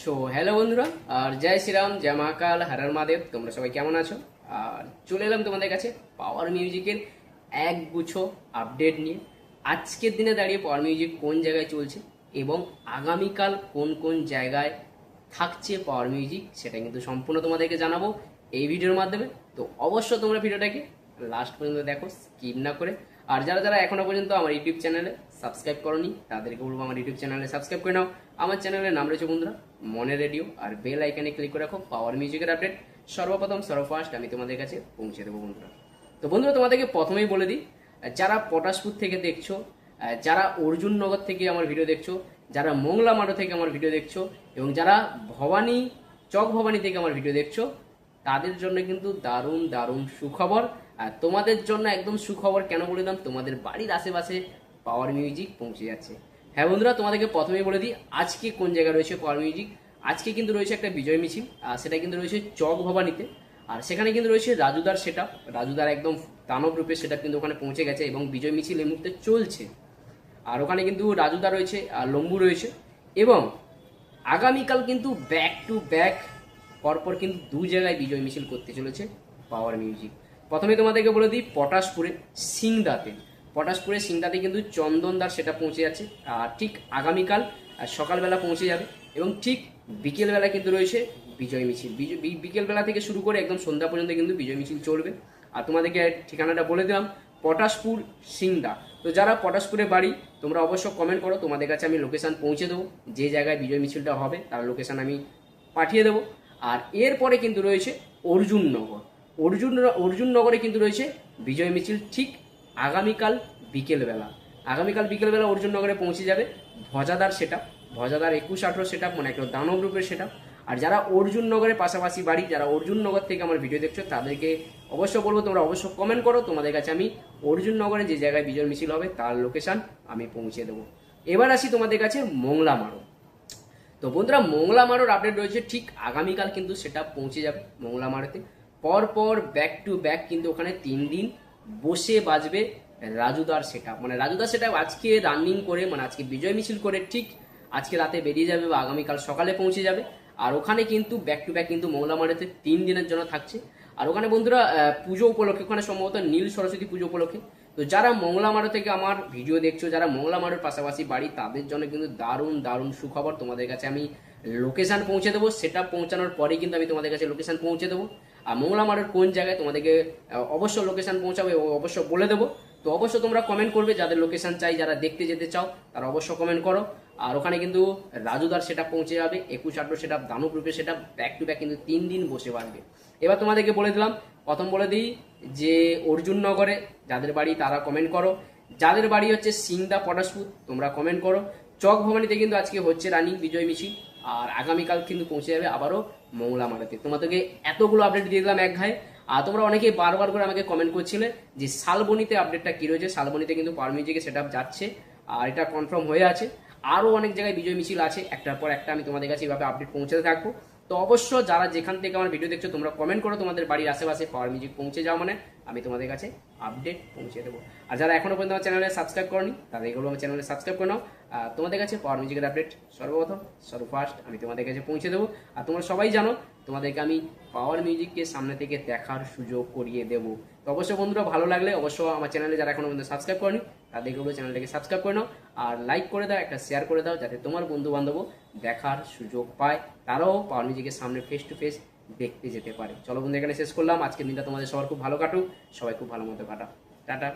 So hello বন্ধুরা, আর জয় শ্রীরাম, জয় মহাকাল, হর হর মহাদেব। তোমরা সবাই কেমন আছো? আর চলে এলাম তোমাদের কাছে পাওয়ার মিউজিকের এক গুচ্ছ আপডেট নিয়ে। আজকের দিনে দাঁড়িয়ে পাওয়ার মিউজিক কোন জায়গায় চলছে এবং আগামীকাল কোন কোন জায়গায় থাকছে পাওয়ার মিউজিক, সেটা কিন্তু সম্পূর্ণ তোমাদেরকে জানাবো এই ভিডিওর মাধ্যমে। তো অবশ্যই তোমরা ভিডিওটাকে লাস্ট পর্যন্ত দেখো, স্কিপ না করে। আর যারা যারা এখনো পর্যন্ত আমার ইউটিউব চ্যানেলে সাবস্ক্রাইব করনি তাদেরকে বলবো আমার ইউটিউব চ্যানেলে সাবস্ক্রাইব করে নাও। আমার চ্যানেলের নাম রয়েছে বন্ধুরা মনে রেডিও, আর বেল আইকনে ক্লিক করে রাখো। পাওয়ার মিউজিকের আপডেট সর্বপ্রথম সর্বফার্স্ট আমি তোমাদের কাছে পৌঁছে দেবো বন্ধুরা। তো বন্ধুরা, তোমাদেরকে প্রথমেই বলে দিই, যারা পটাশপুর থেকে দেখছো, যারা অর্জুননগর থেকে আমার ভিডিও দেখছো, যারা মোংলা মাঠো থেকে আমার ভিডিও দেখছো এবং যারা ভবানী চক ভবানী থেকে আমার ভিডিও দেখছো, তাদের জন্য কিন্তু দারুণ দারুণ সুখবর। আর তোমাদের জন্য একদম সুখবর কেন বলে দিলাম, তোমাদের বাড়ির আশেপাশে পাওয়ার মিউজিক পৌঁছে যাচ্ছে। হ্যাঁ বন্ধুরা, তোমাদেরকে প্রথমেই বলে দিই আজকে কোন জায়গায় রয়েছে পাওয়ার মিউজিক। আজকে কিন্তু রয়েছে একটা বিজয় মিছিল, আর সেটা কিন্তু রয়েছে চক ভবানীতে। আর সেখানে কিন্তু রয়েছে রাজুদার সেটআপ, রাজুদার একদম দানব রূপে সেটআপ কিন্তু ওখানে পৌঁছে গেছে এবং বিজয় মিছিল এই মুহূর্তে চলছে। আর ওখানে কিন্তু রাজুদা রয়েছে আর লম্বু রয়েছে। এবং আগামীকাল কিন্তু ব্যাক টু ব্যাক পরপর কিন্তু দু জায়গায় বিজয় মিছিল করতে চলেছে পাওয়ার মিউজিক। প্রথমে তোমাদেরকে বলে দিই পটাশপুরে সিংদাতে, পটাশপুরে সিংদাতে কিন্তু চন্দনদার সেটা পৌঁছে যাচ্ছে। আর ঠিক আগামীকাল সকালবেলা পৌঁছে যাবে এবং ঠিক বিকেলবেলা কিন্তু রয়েছে বিজয় মিছিল। বিকেলবেলা থেকে শুরু করে একদম সন্ধ্যা পর্যন্ত কিন্তু বিজয় মিছিল চলবে। আর তোমাদেরকে ঠিকানাটা বলে দিলাম, পটাশপুর সিংদা। তো যারা পটাশপুরে বাড়ি তোমরা অবশ্য কমেন্ট করো, তোমাদের কাছে আমি লোকেশান পৌঁছে দেবো। যে জায়গায় বিজয় মিছিলটা হবে তার লোকেশান আমি পাঠিয়ে দেবো। আর এরপরে কিন্তু রয়েছে অর্জুননগর, অর্জুননগরে কিন্তু রয়েছে বিজয় মিছিল ঠিক আগামীকাল বিকেলবেলা। আগামীকাল বিকেলবেলা অর্জুননগরে পৌঁছে যাবে ধ্বজাদার সেটআপ, ধ্বজাদার 21-18 সেটআপ, মানে একটা দানব রূপের সেটআপ। আর যারা অর্জুননগরের পাশাপাশি বাড়ি, যারা অর্জুননগর থেকে আমার ভিডিও দেখছো, তাদেরকে অবশ্য বলবো তোমরা অবশ্য কমেন্ট করো, তোমাদের কাছে আমি অর্জুননগরে যে জায়গায় বিজয় মিছিল হবে তার লোকেশান আমি পৌঁছে দেবো। এবার আসি তোমাদের কাছে মোংলা মারো। তো বন্ধুরা, মোংলা মারোর আপডেট রয়েছে ঠিক আগামীকাল কিন্তু সেটা পৌঁছে যাবে মোংলা মারোতে। পরপর ব্যাক টু ব্যাক কিন্তু ওখানে 3 দিন বসে বাজবে রাজুদার সেটআপ, মানে রাজুদার সেটআপ আজকে রানিং করে, মানে আজকে বিজয় মিছিল করে ঠিক আজকে রাতে বেরিয়ে যাবে বা আগামীকাল সকালে পৌঁছে যাবে। আর ওখানে কিন্তু ব্যাক টু ব্যাক কিন্তু মোংলা মারোতে 3 দিনের জন্য থাকছে। আর ওখানে বন্ধুরা পুজো উপলক্ষে, ওখানে সম্ভবত নীল সরস্বতী পুজো উপলক্ষে। তো যারা মোংলা মারো থেকে আমার ভিডিও দেখছো, যারা মোংলা মারোর পাশাপাশি বাড়ি, তাদের জন্য কিন্তু দারুণ দারুণ সুখবর। তোমাদের কাছে আমি লোকেশান পৌঁছে দেবো, সেটা পৌঁছানোর পরেই কিন্তু আমি তোমাদের কাছে লোকেশান পৌঁছে দেবো। আর মোংলা মারোর কোন জায়গায় তোমাদেরকে অবশ্য লোকেশান পৌঁছাবে অবশ্য বলে দেবো। তো অবশ্য তোমরা কমেন্ট করবে, যাদের লোকেশান চাই, যারা দেখতে যেতে চাও তারা অবশ্য কমেন্ট করো। আর ওখানে কিন্তু রাজুদার সেটা পৌঁছে যাবে 21-18 সেটা দানব রূপে, সেটা ব্যাক টু ব্যাক কিন্তু 3 দিন বসে বাঁধবে। এবার তোমাদেরকে বলে দিলাম, প্রথম বলে দিই যে অর্জুননগরে যাদের বাড়ি তারা কমেন্ট করো, যাদের বাড়ি হচ্ছে সিংদা পটাশপুর তোমরা কমেন্ট করো। চক ভবানীতে কিন্তু আজকে হচ্ছে রানিং বিজয় মিছিল, আর আগামীকাল কিন্তু পৌঁছে যাবে আবারও মোংলা মারাতে। তোমাদেরকে এতগুলো আপডেট দিয়ে দিলাম এক ঘায়ে। আর তোমরা অনেকেই বারবার করে আমাকে কমেন্ট করছিলে যে শালবনীতে আপডেটটা কী রয়েছে। শালবনীতে কিন্তু পাওয়ার মিউজিকে সেটআপ যাচ্ছে আর এটা কনফার্ম হয়ে আছে। আরও অনেক জায়গায় বিজয় মিছিল আছে, একটার পর একটা আমি তোমাদের কাছে এইভাবে আপডেট পৌঁছাতে থাকবো। তো অবশ্য যারা যেখান থেকে আমার ভিডিও দেখছো তোমরা কমেন্ট করো, তোমাদের বাড়ির আশেপাশে পাওয়ার মিউজিক পৌঁছে যাও, মানে আমি তোমাদের কাছে আপডেট পৌঁছে দেবো। আর যারা এখনো পর্যন্ত আমার চ্যানেলে সাবস্ক্রাইব করনি তাদের এগুলো আমার চ্যানেলে সাবস্ক্রাইব করে নাও। তোমাদের কাছে পাওয়ার মিউজিকের আপডেট সর্বপ্রথম সর্বফার্স্ট আমি তোমাদের কাছে পৌঁছে দেবো। আর তোমরা সবাই জানো তোমাদেরকে আমি পাওয়ার মিউজিককে সামনে থেকে দেখার সুযোগ করিয়ে দেবো। তো অবশ্যই বন্ধুরা, ভালো লাগলে অবশ্য আমার চ্যানেলে যারা এখনো পর্যন্ত সাবস্ক্রাইব করনি তাদেরকে বলবো চ্যানেলটাকে সাবস্ক্রাইব করে নাও, আর লাইক করে দাও, একটা শেয়ার করে দাও, যাতে তোমার বন্ধু বান্ধবও দেখার সুযোগ পায়, তারাও পাওয়ার মিউজিকের সামনে ফেস টু ফেস দেখতে যেতে পারে। চলো বন্ধু, এখানে শেষ করলাম। আজকের দিনটা তোমাদের সবার খুব ভালো কাটুক, সবাই খুব ভালো মতো কাটাও। টাটা।